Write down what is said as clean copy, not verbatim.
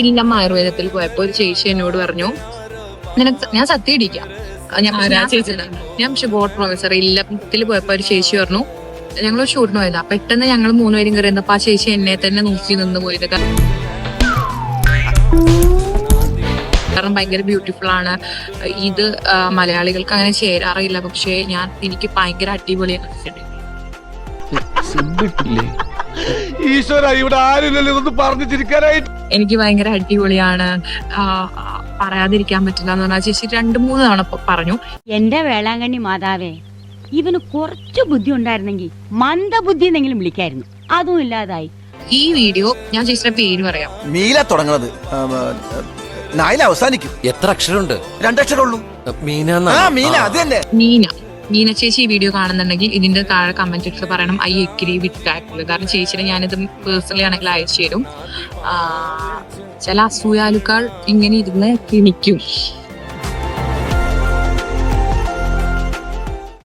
ഇല്ലം ആയുർവേദത്തിൽ പോയപ്പോ ഒരു ചേച്ചി എന്നോട് പറഞ്ഞു, നിനക്ക് ഞാൻ സത്യം ഇടിക്കാം, ഞാൻ ബോർഡ് പ്രൊഫസർ ഇല്ലത്തിൽ പോയപ്പോ ഒരു ചേച്ചി പറഞ്ഞു, ഞങ്ങൾ ഷൂട്ടിന് പോയതാ, പെട്ടെന്ന് ഞങ്ങൾ 3 പേരും കയറി വന്നപ്പോ ആ ചേച്ചി എന്നെ തന്നെ നോക്കി നിന്ന് പോയത്. കാരണം ഭയങ്കര ബ്യൂട്ടിഫുൾ ആണ്. ഇത് മലയാളികൾക്ക് അങ്ങനെ ചേരാറില്ല, പക്ഷെ എനിക്ക് ഭയങ്കര അടിപൊളിയാണ്. എനിക്ക് ഭയങ്കര അടിപൊളിയാണ്, പറയാതിരിക്കാൻ പറ്റില്ല എന്ന് പറഞ്ഞാൽ ചേച്ചി 2-3 തവണ പറഞ്ഞു. എന്റെ വേളാങ്കണ്ണി മാതാവേ, ഇവന് കുറച്ചു ബുദ്ധി ഉണ്ടായിരുന്നെങ്കിൽ മന്ദബുദ്ധി എന്നെങ്കിലും വിളിക്കായിരുന്നു, അതും ഇല്ലാതായി. ഈ വീഡിയോ ഞാൻ ചേച്ചിയുടെ പേര് പറയാം. മീല തുടങ്ങുന്നത് നായില അവസാനിക്കും. എത്ര അക്ഷരമുണ്ട്? 2 അക്ഷരമുള്ളൂ. മീന അത് തന്നെ. മീന ചേച്ചി ഈ വീഡിയോ കാണുന്നുണ്ടെങ്കിൽ ഇതിന്റെ താഴെ കമന്റ് ഇട്ട് പറയണം ഐ എഗ്രി വിത്ത് ദാറ്റ്. കാരണം ചേച്ചിനെ ഞാനിത് പേഴ്സണലി ആണെങ്കിൽ അയച്ചു തരും. ചില അസൂയാലുക്കൾ ഇങ്ങനെ ഇരുന്ന് കിണിക്കും.